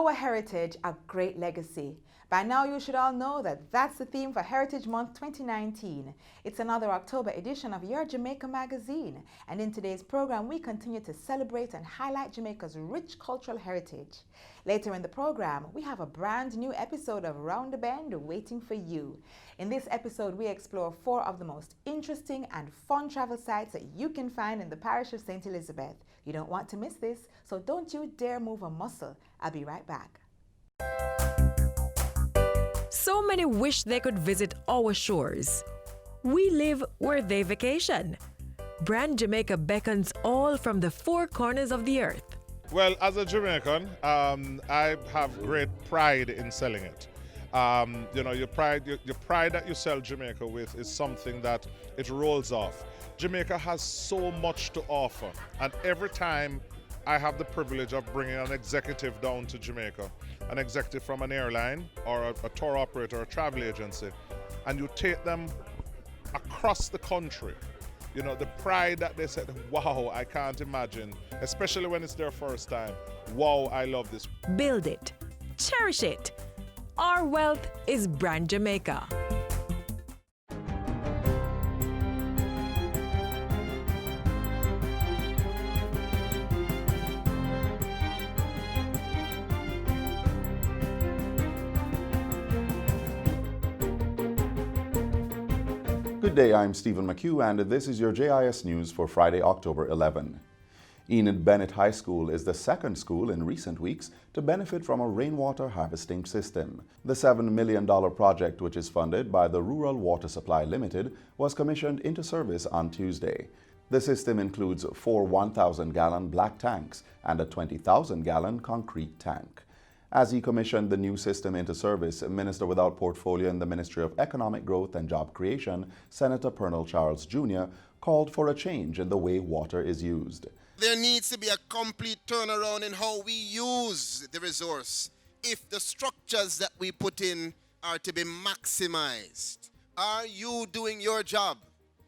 our heritage, a great legacy. By now you should all know that that's the theme for Heritage Month 2019. It's another October edition of your Jamaica Magazine, and in today's program we continue to celebrate and highlight Jamaica's rich cultural heritage. Later in the program we have a brand new episode of Round the Bend waiting for you. In this episode we explore 4 of the most interesting and fun travel sites that you can find in the parish of St. Elizabeth. You don't want to miss this, so don't you dare move a muscle. I'll be right back. So many wish they could visit our shores. We live where they vacation. Brand Jamaica beckons all from the 4 corners of the earth. Well, as a Jamaican, I have great pride in selling it. Your pride that you sell Jamaica with is something that it rolls off. Jamaica has so much to offer, and every time I have the privilege of bringing an executive down to Jamaica, an executive from an airline or a tour operator or a travel agency, and you take them across the country, the pride that they said, wow, I can't imagine, especially when it's their first time. Wow, I love this. Build it. Cherish it. Our wealth is Brand Jamaica. Good day, I'm Stephen McHugh, and this is your JIS News for Friday, October 11. Enid Bennett High School is the second school in recent weeks to benefit from a rainwater harvesting system. The $7 million project, which is funded by the Rural Water Supply Limited, was commissioned into service on Tuesday. The system includes 4 1,000-gallon black tanks and a 20,000-gallon concrete tank. As he commissioned the new system into service, Minister without portfolio in the Ministry of Economic Growth and Job Creation, Senator Pernell Charles Jr., called for a change in the way water is used. There needs to be a complete turnaround in how we use the resource if the structures that we put in are to be maximized. Are you doing your job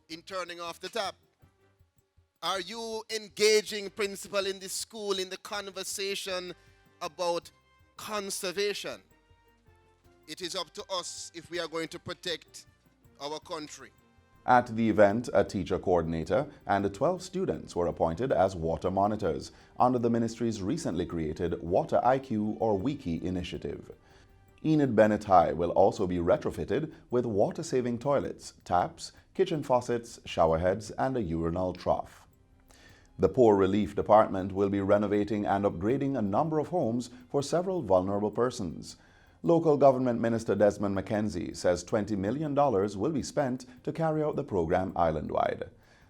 in turning off the tap? Are you engaging principal in the school in the conversation about conservation? It is up to us if we are going to protect our country. At the event, a teacher coordinator and 12 students were appointed as water monitors under the ministry's recently created Water IQ or WIKI initiative. Enid Bennett High will also be retrofitted with water-saving toilets, taps, kitchen faucets, shower heads, and a urinal trough. The Poor Relief Department will be renovating and upgrading a number of homes for several vulnerable persons. Local Government Minister Desmond McKenzie says $20 million will be spent to carry out the program island-wide.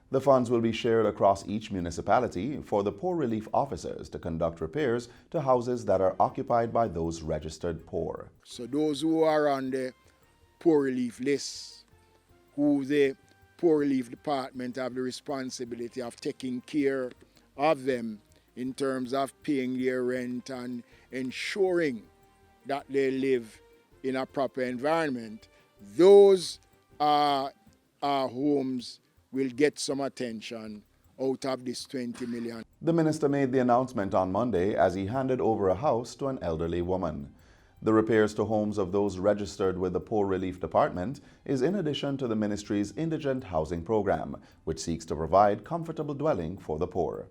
The funds will be shared across each municipality for the poor relief officers to conduct repairs to houses that are occupied by those registered poor. So those who are on the poor relief list, who the Poor Relief Department have the responsibility of taking care of them in terms of paying their rent and ensuring that they live in a proper environment. Those homes will get some attention out of this $20 million. The minister made the announcement on Monday as he handed over a house to an elderly woman. The repairs to homes of those registered with the Poor Relief Department is in addition to the ministry's indigent housing program, which seeks to provide comfortable dwelling for the poor.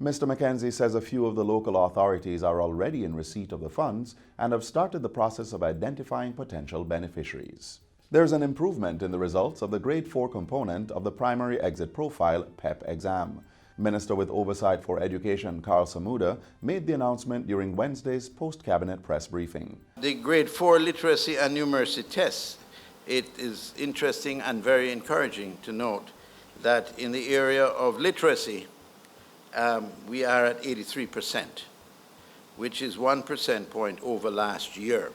Mr. McKenzie says a few of the local authorities are already in receipt of the funds and have started the process of identifying potential beneficiaries. There's an improvement in the results of the Grade 4 component of the Primary Exit Profile PEP exam. Minister with Oversight for Education, Carl Samuda, made the announcement during Wednesday's post-cabinet press briefing. The Grade 4 literacy and numeracy test, it is interesting and very encouraging to note that in the area of literacy, we are at 83%, which is 1 percentage point over last year.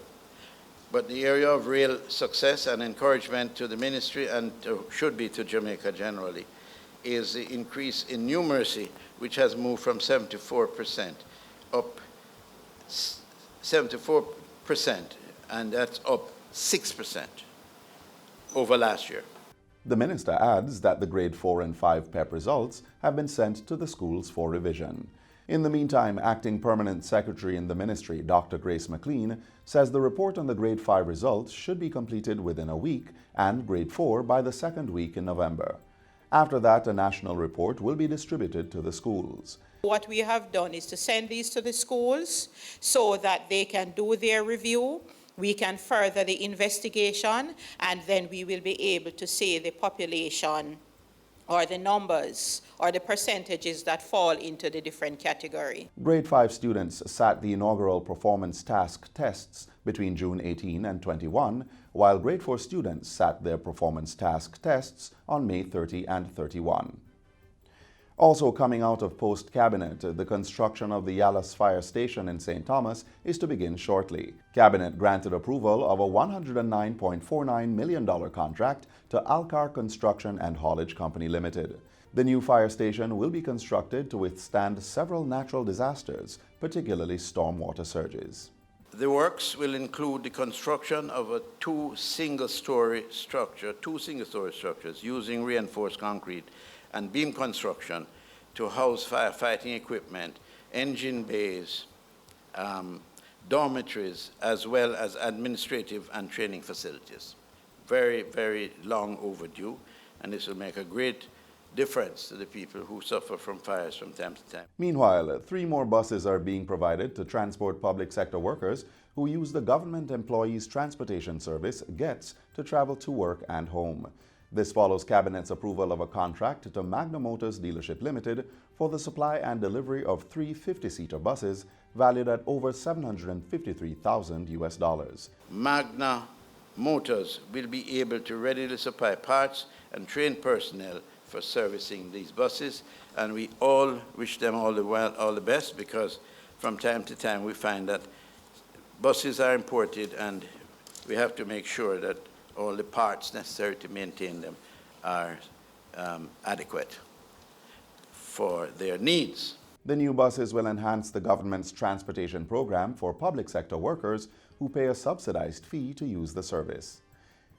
But the area of real success and encouragement to the ministry and should be to Jamaica generally is the increase in numeracy, which has moved from 74% up 74%, and that's up 6% over last year. The minister adds that the Grade 4 and 5 PEP results have been sent to the schools for revision. In the meantime, Acting Permanent Secretary in the Ministry, Dr. Grace McLean, says the report on the Grade 5 results should be completed within a week and Grade 4 by the second week in November. After that, a national report will be distributed to the schools. What we have done is to send these to the schools so that they can do their review. We can further the investigation, and then we will be able to say the population or the numbers or the percentages that fall into the different category. Grade 5 students sat the inaugural performance task tests between June 18 and 21, while Grade 4 students sat their performance task tests on May 30 and 31. Also coming out of post-Cabinet, the construction of the Yallas Fire Station in St. Thomas is to begin shortly. Cabinet granted approval of a $109.49 million contract to Alcar Construction and Haulage Company Limited. The new fire station will be constructed to withstand several natural disasters, particularly stormwater surges. The works will include the construction of two single-story structures using reinforced concrete and beam construction to house firefighting equipment, engine bays, dormitories, as well as administrative and training facilities. Very, very long overdue, and this will make a great difference to the people who suffer from fires from time to time. Meanwhile, 3 more buses are being provided to transport public sector workers who use the Government Employees Transportation Service, GETS, to travel to work and home. This follows Cabinet's approval of a contract to Magna Motors Dealership Limited for the supply and delivery of 3 50-seater buses valued at over $753,000. Magna Motors will be able to readily supply parts and train personnel for servicing these buses, and we all wish them all the best, because from time to time we find that buses are imported and we have to make sure that all the parts necessary to maintain them are adequate for their needs. The new buses will enhance the government's transportation program for public sector workers who pay a subsidized fee to use the service.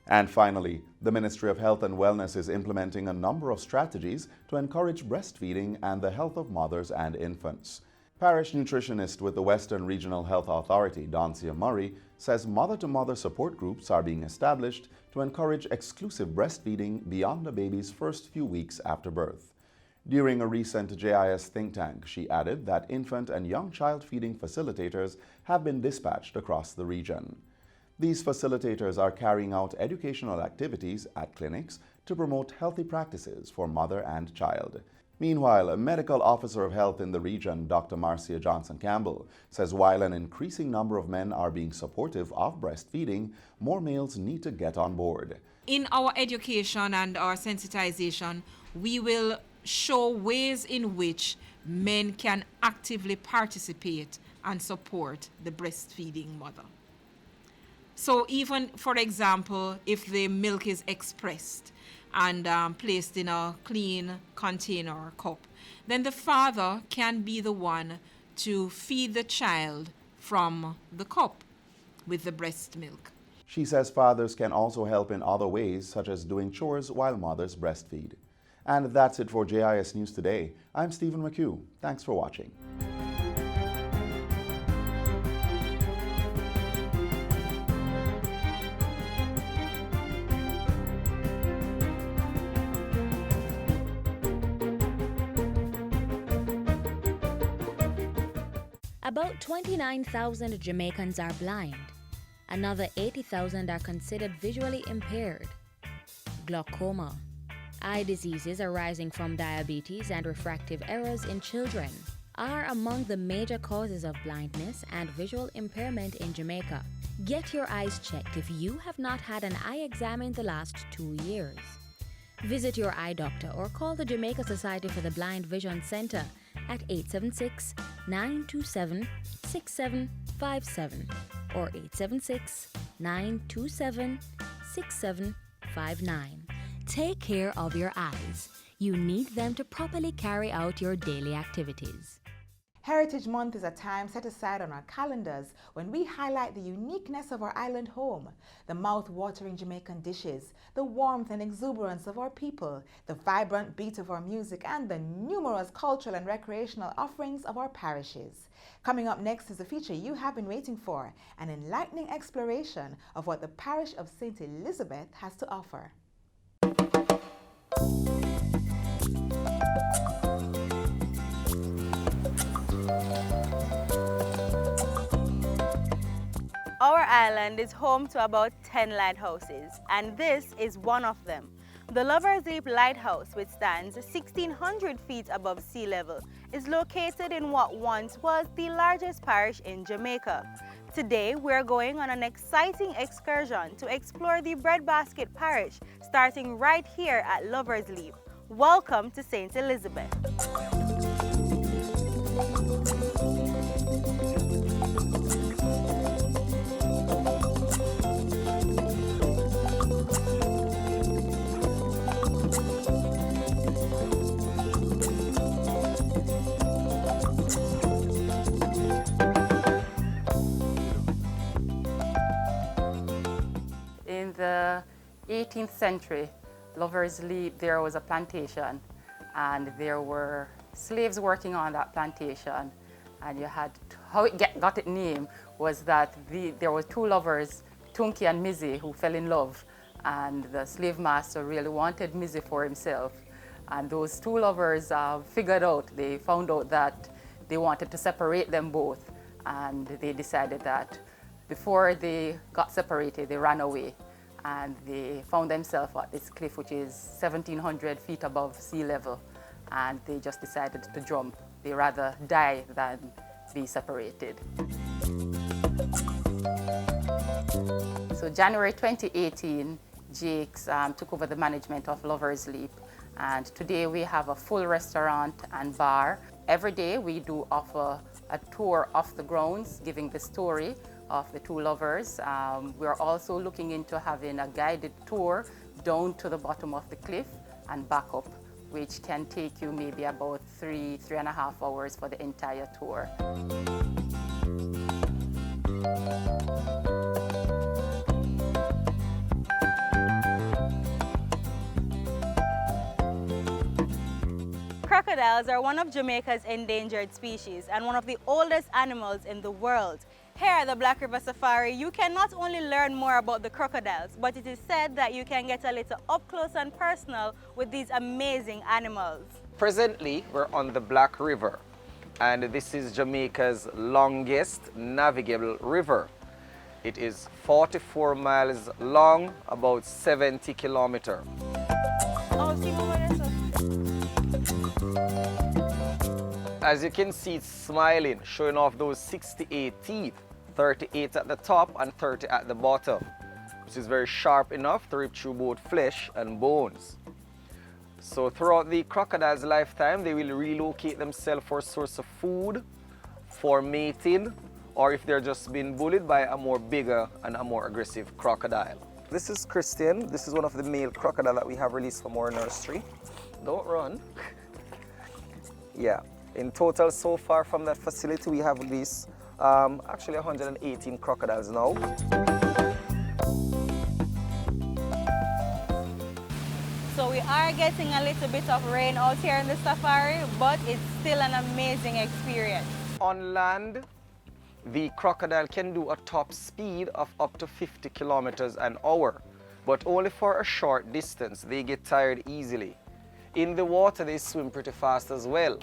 And finally, the Ministry of Health and Wellness is implementing a number of strategies to encourage breastfeeding and the health of mothers and infants. Parish nutritionist with the Western Regional Health Authority, Dancia Murray, says mother-to-mother support groups are being established to encourage exclusive breastfeeding beyond a baby's first few weeks after birth. During a recent JIS think tank, she added that infant and young child feeding facilitators have been dispatched across the region. These facilitators are carrying out educational activities at clinics to promote healthy practices for mother and child. Meanwhile, a medical officer of health in the region, Dr. Marcia Johnson-Campbell, says while an increasing number of men are being supportive of breastfeeding, more males need to get on board. In our education and our sensitization, we will show ways in which men can actively participate and support the breastfeeding mother. So even, for example, if the milk is expressed and placed in a clean container or cup, then the father can be the one to feed the child from the cup with the breast milk. She says fathers can also help in other ways, such as doing chores while mothers breastfeed. And that's it for JIS News Today. I'm Stephen McHugh. Thanks for watching. About 29,000 Jamaicans are blind. Another 80,000 are considered visually impaired. Glaucoma. Eye diseases arising from diabetes and refractive errors in children are among the major causes of blindness and visual impairment in Jamaica. Get your eyes checked if you have not had an eye exam in the last 2 years. Visit your eye doctor or call the Jamaica Society for the Blind Vision Center at 876-927-6757 or 876-927-6759. Take care of your eyes. You need them to properly carry out your daily activities. Heritage Month is a time set aside on our calendars when we highlight the uniqueness of our island home, the mouth-watering Jamaican dishes, the warmth and exuberance of our people, the vibrant beat of our music, and the numerous cultural and recreational offerings of our parishes. Coming up next is a feature you have been waiting for, an enlightening exploration of what the parish of St. Elizabeth has to offer. Our island is home to about 10 lighthouses, and this is one of them. The Lover's Leap Lighthouse, which stands 1,600 feet above sea level, is located in what once was the largest parish in Jamaica. Today, we're going on an exciting excursion to explore the Breadbasket Parish, starting right here at Lover's Leap. Welcome to St. Elizabeth. In the 18th century, Lover's Leap, there was a plantation, and there were slaves working on that plantation. And you had, how it got its name was that there were two lovers, Tunky and Mizzy, who fell in love. And the slave master really wanted Mizzy for himself. And those two lovers they found out that they wanted to separate them both. And they decided that before they got separated, they ran away. And they found themselves at this cliff, which is 1,700 feet above sea level. And they just decided to jump. They rather die than be separated. So January 2018, Jakes took over the management of Lover's Leap. And today we have a full restaurant and bar. Every day we do offer a tour of the grounds, giving the story of the two lovers. We're also looking into having a guided tour down to the bottom of the cliff and back up, which can take you maybe about 3.5 hours for the entire tour. Crocodiles are one of Jamaica's endangered species and one of the oldest animals in the world. Here at the Black River Safari, you can not only learn more about the crocodiles, but it is said that you can get a little up close and personal with these amazing animals. Presently, we're on the Black River, and this is Jamaica's longest navigable river. It is 44 miles long, about 70 kilometers. As you can see, it's smiling, showing off those 68 teeth, 38 at the top and 30 at the bottom, which is very sharp enough to rip through both flesh and bones. So throughout the crocodile's lifetime, they will relocate themselves for a source of food, for mating, or if they're just being bullied by a more bigger and a more aggressive crocodile. This is Christian. This is one of the male crocodile that we have released from our nursery. Don't run. Yeah. In total, so far from that facility, we have released actually 118 crocodiles now. So we are getting a little bit of rain out here in the safari, but it's still an amazing experience. On land, the crocodile can do a top speed of up to 50 kilometers an hour, but only for a short distance. They get tired easily. In the water, they swim pretty fast as well.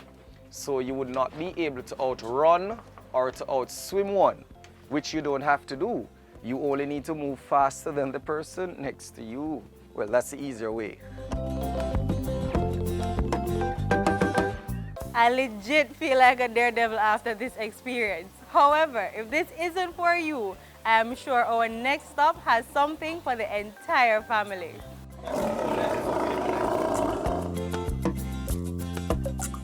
So you would not be able to outrun or to outswim one, which you don't have to do. You only need to move faster than the person next to you. Well, that's the easier way. I legit feel like a daredevil after this experience. However, if this isn't for you, I am sure our next stop has something for the entire family.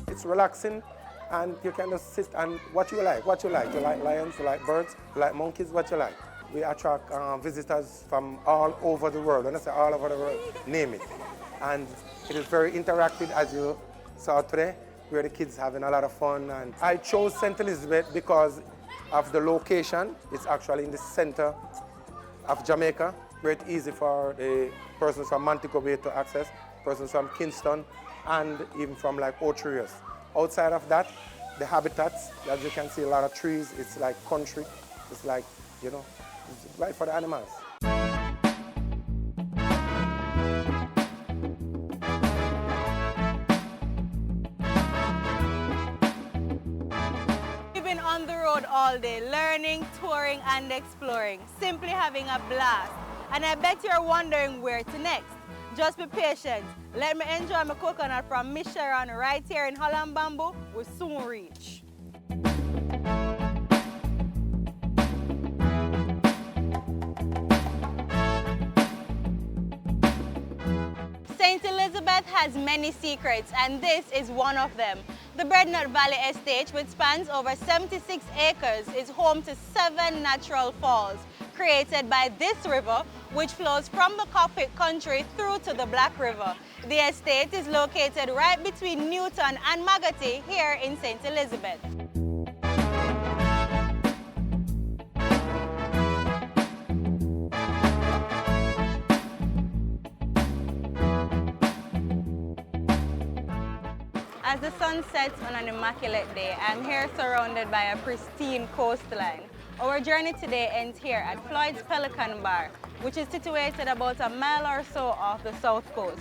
It's relaxing, and you can just sit and what you like. You like lions, you like birds, you like monkeys, what you like. We attract visitors from all over the world. When I say all over the world, name it. And it is very interactive, as you saw today. where the kids having a lot of fun. And I chose St. Elizabeth because of the location. It's actually in the center of Jamaica, where it's easy for the persons from Montego to access, persons from Kingston, and even from like Ocho. Outside of that, the habitats, as you can see, a lot of trees. It's like country. It's like, you know, it's right for the animals. We've been on the road all day, learning, touring, and exploring, simply having a blast. And I bet you're wondering where to next. Just be patient. Let me enjoy my coconut from Miss Sharon right here in Holland Bamboo. We'll soon reach. St. Elizabeth has many secrets, and this is one of them. The Breadnut Valley Estate, which spans over 76 acres, is home to 7 natural falls, created by this river, which flows from the Cockpit country through to the Black River. The estate is located right between Newton and Magotty here in St. Elizabeth. As the sun sets on an immaculate day, I'm here surrounded by a pristine coastline. Our journey today ends here at Floyd's Pelican Bar, which is situated about a mile or so off the south coast.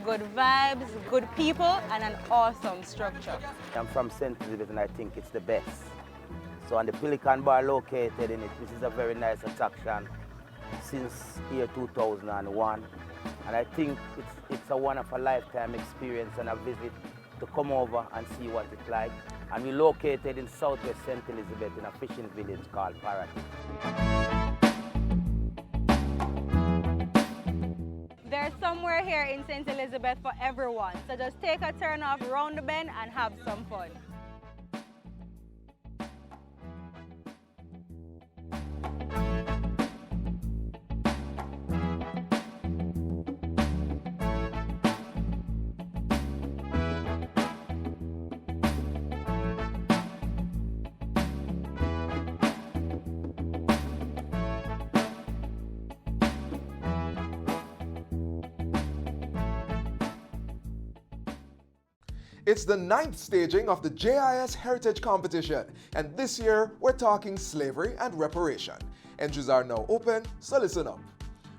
Good vibes, good people, and an awesome structure. I'm from St. Elizabeth and I think it's the best. So on the Pelican Bar located in it, this is a very nice attraction since year 2001. And I think it's a one-of-a-lifetime experience and a visit to come over and see what it's like. And we're located in southwest St. Elizabeth in a fishing village called Paraty. There's somewhere here in St. Elizabeth for everyone, so just take a turn off around the bend and have some fun. It's the 9th staging of the JIS Heritage Competition, and this year we're talking slavery and reparation. Entries are now open, so listen up.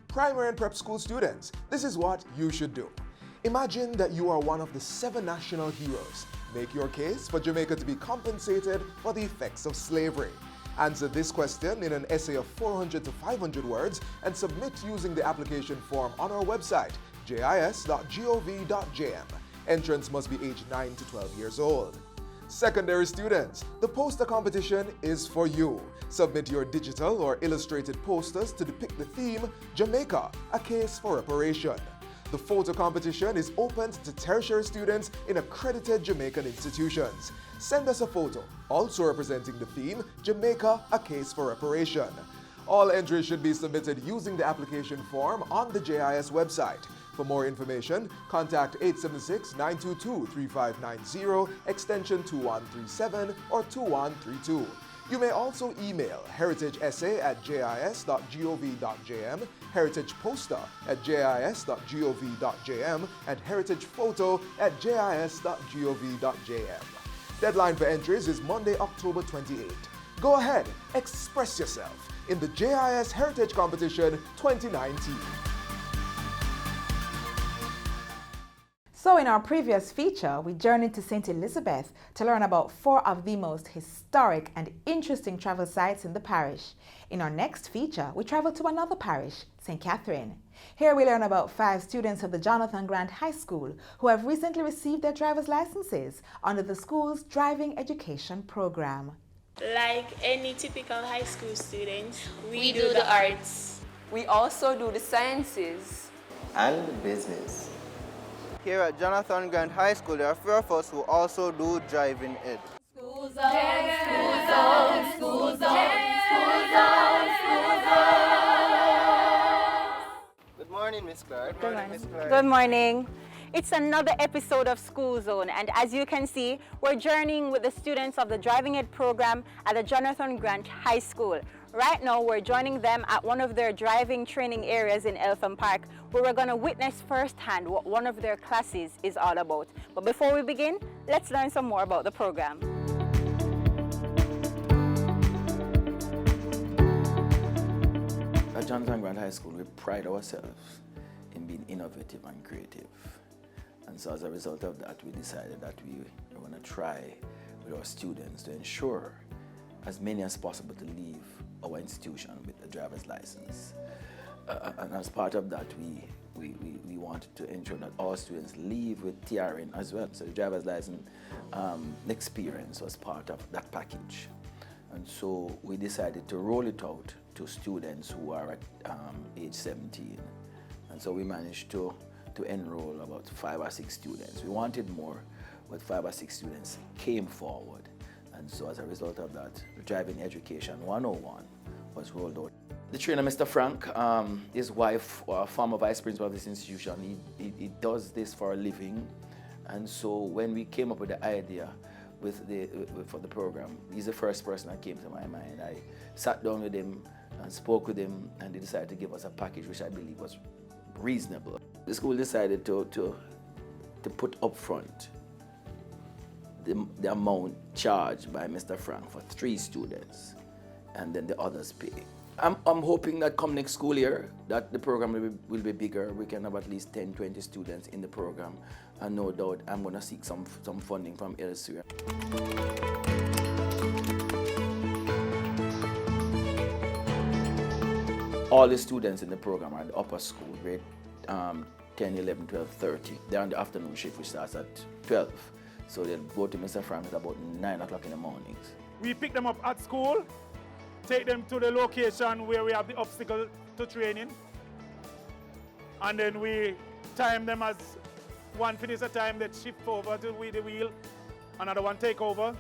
Primary and prep school students, this is what you should do. Imagine that you are one of the 7 national heroes. Make your case for Jamaica to be compensated for the effects of slavery. Answer this question in an essay of 400 to 500 words and submit using the application form on our website, jis.gov.jm. Entrants must be aged 9 to 12 years old. Secondary students, the poster competition is for you. Submit your digital or illustrated posters to depict the theme, Jamaica, a case for reparation. The photo competition is open to tertiary students in accredited Jamaican institutions. Send us a photo, also representing the theme, Jamaica, a case for reparation. All entries should be submitted using the application form on the JIS website. For more information, contact 876-922-3590, extension 2137 or 2132. You may also email heritageessay@jis.gov.jm, heritageposter@jis.gov.jm, and heritagephoto@jis.gov.jm. Deadline for entries is Monday, October 28. Go ahead, express yourself in the JIS Heritage Competition 2019. So in our previous feature, we journeyed to St. Elizabeth to learn about 4 of the most historic and interesting travel sites in the parish. In our next feature, we travel to another parish, St. Catherine. Here we learn about 5 students of the Jonathan Grant High School who have recently received their driver's licenses under the school's driving education program. Like any typical high school student, we do the arts. We also do the sciences. And business. Here at Jonathan Grant High School, there are 4 of us who also do driving ed. School zone, school zone, school zone, school zone, school zone. Good morning. morning, Miss Clark. Good morning. Miss Clark. Good morning. It's another episode of School Zone, and as you can see, we're journeying with the students of the Driving Ed program at the Jonathan Grant High School. Right now, we're joining them at one of their driving training areas in Eltham Park, where we're going to witness firsthand what one of their classes is all about. But before we begin, let's learn some more about the program. At Jonathan Grant High School, we pride ourselves in being innovative and creative. And so as a result of that, we decided that we want to try with our students to ensure as many as possible to leave our institution with a driver's license. And as part of that, we wanted to ensure that all students leave with TRN as well. So the driver's license experience was part of that package. And so we decided to roll it out to students who are at age 17. And so we managed to enroll about 5 or 6 students. We wanted more, but 5 or 6 students came forward. And so as a result of that, Driving Education 101 was rolled out. The trainer, Mr. Frank, his wife, former vice principal of this institution, he does this for a living. And so when we came up with the idea for the program, he's the first person that came to my mind. I sat down with him and spoke with him, and he decided to give us a package which I believe was reasonable. The school decided to put up front the amount charged by Mr. Frank for 3 students, and then the others pay. I'm hoping that come next school year that the program will be bigger. We can have at least 10, 20 students in the program, and no doubt I'm going to seek some funding from elsewhere. All the students in the program are in the upper school, grade 10, 11, 12, 13. They're on the afternoon shift, which starts at 12. So they'll go to Mr. Frank at about 9 o'clock in the mornings. We pick them up at school, take them to the location where we have the obstacle to training, and then we time them as one finish a time, that shift over to the wheel, another one take over,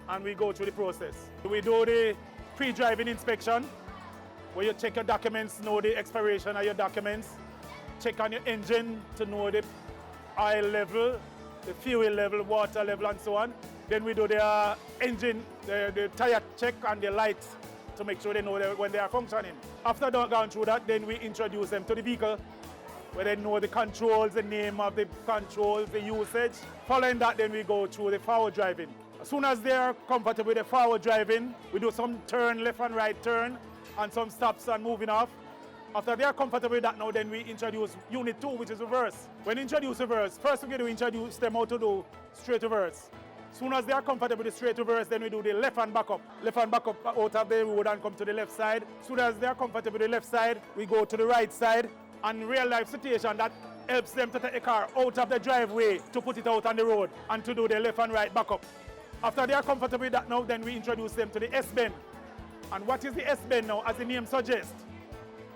and we go through the process. We do the pre-driving inspection, where you check your documents, know the expiration of your documents, check on your engine to know the oil level, the fuel level, water level, and so on. Then we do the engine, the tire check and the lights to make sure they know when they are functioning. After going through that, then we introduce them to the vehicle, where they know the controls, the name of the controls, the usage. Following that, then we go through the forward driving. As soon as they are comfortable with the forward driving, we do some turn, left and right turn, and some stops and moving off. After they are comfortable with that now, then we introduce unit 2, which is reverse. When introduce reverse, first we're going to introduce them how to do straight reverse. As soon as they are comfortable with the straight reverse, then we do the left hand back up. Left hand back up out of the road and come to the left side. As soon as they are comfortable with the left side, we go to the right side. And real life situation that helps them to take a car out of the driveway to put it out on the road and to do the left and right back up. After they are comfortable with that now, then we introduce them to the S-bend. And what is the S-bend now? As the name suggests,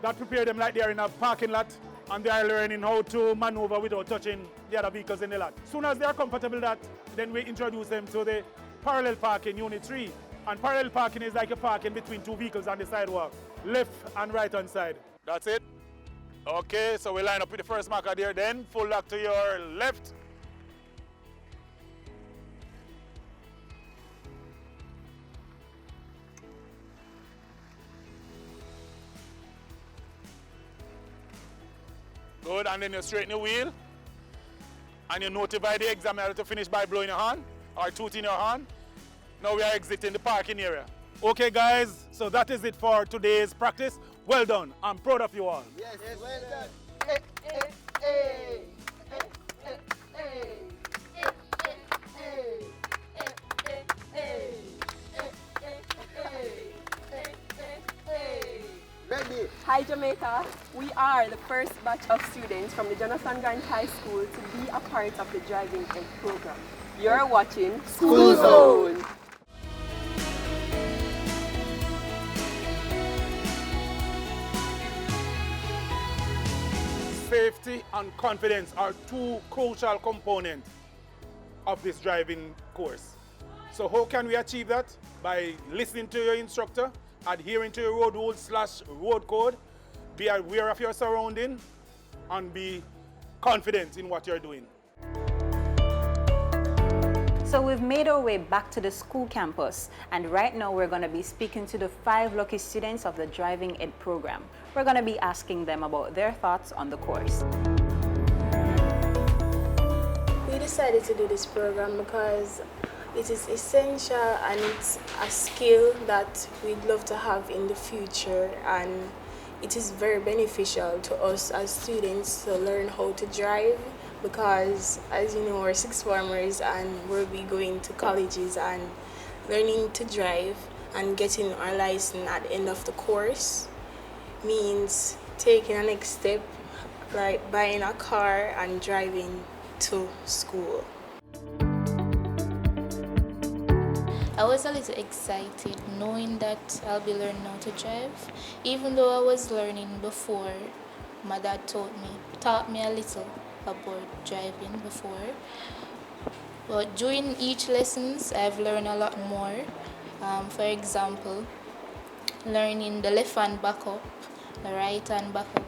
that prepare them like they are in a parking lot and they are learning how to maneuver without touching the other vehicles in the lot. As soon as they are comfortable with that, then we introduce them to the parallel parking, unit 3. And parallel parking is like a parking between 2 vehicles on the sidewalk, left and right hand side. That's it. Okay, so we line up with the first marker there, then full lock to your left. Good, and then you straighten your wheel. And you notify the examiner to finish by blowing your horn or tooting your horn. Now we are exiting the parking area. Okay guys, so that is it for today's practice. Well done, I'm proud of you all. Yes, well done. Hey, hey, hey. Hey, hey, hey. Hey, hey, hey. Hey, hey, hey. Ready? Hi Jamaica, we are the first batch of students from the Jonathan Grant High School to be a part of the Driving Ed program. You're watching School Zone. Safety and confidence are 2 crucial components of this driving course. So how can we achieve that? By listening to your instructor, adhering to your road rules / road code, be aware of your surrounding, and be confident in what you're doing. So we've made our way back to the school campus, and right now we're going to be speaking to the 5 lucky students of the Driving Ed program. We're going to be asking them about their thoughts on the course. We decided to do this program because it is essential and it's a skill that we'd love to have in the future, and it is very beneficial to us as students to learn how to drive, because as you know, we're sixth formers and we'll be going to colleges, and learning to drive and getting our license at the end of the course means taking a next step, like buying a car and driving to school. I was a little excited knowing that I'll be learning how to drive. Even though I was learning before, my dad taught me a little about driving before. But during each lessons, I've learned a lot more. For example, learning the left hand back up, the right hand back up.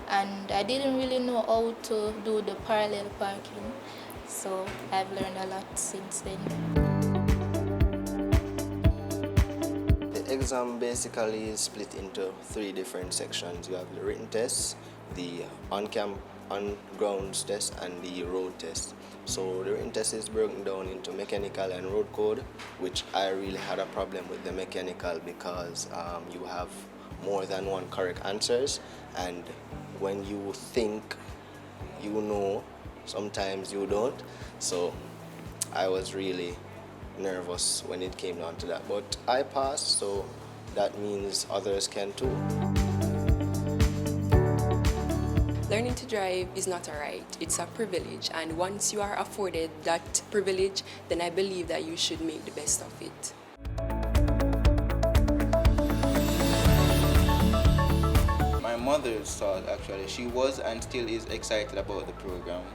And I didn't really know how to do the parallel parking. So I've learned a lot since then. The exam basically is split into 3 different sections. You have the written test, the on-grounds test, and the road test. So the written test is broken down into mechanical and road code, which I really had a problem with the mechanical because you have more than one correct answers, and when you think you know, sometimes you don't. So I was really nervous when it came down to that, but I passed, so that means others can too. Learning to drive is not a right, it's a privilege, and once you are afforded that privilege, then I believe that you should make the best of it. My mother's thought, actually, she was and still is excited about the program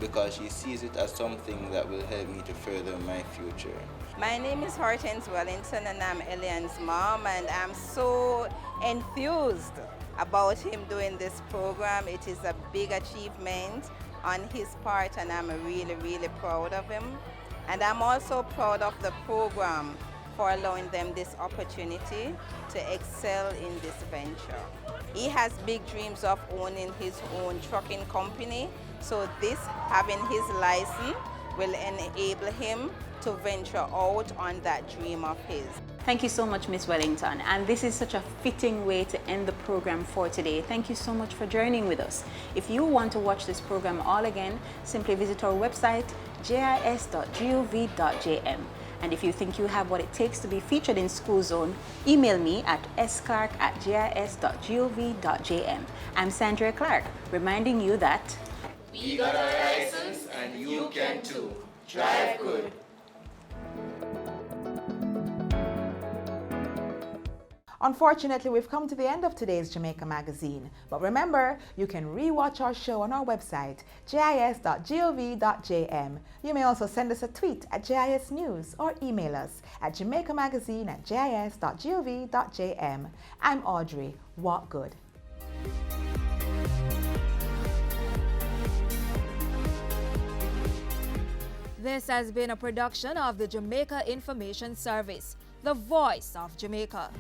because she sees it as something that will help me to further my future. My name is Hortense Wellington and I'm Elian's mom, and I'm so enthused about him doing this program. It is a big achievement on his part and I'm really, really proud of him. And I'm also proud of the program for allowing them this opportunity to excel in this venture. He has big dreams of owning his own trucking company, so this, having his license, will enable him to venture out on that dream of his. Thank you so much, Ms. Wellington. And this is such a fitting way to end the program for today. Thank you so much for joining with us. If you want to watch this program all again, simply visit our website, jis.gov.jm. And if you think you have what it takes to be featured in School Zone, email me at sclark@gis.gov.jm. I'm Sandra Clark, reminding you that we got a license and you can too. Drive good. Unfortunately, we've come to the end of today's Jamaica Magazine. But remember, you can re-watch our show on our website, jis.gov.jm. You may also send us a tweet at JIS News or email us at jamaicamagazine@jis.gov.jm. I'm Audrey. Walk good. This has been a production of the Jamaica Information Service, the voice of Jamaica.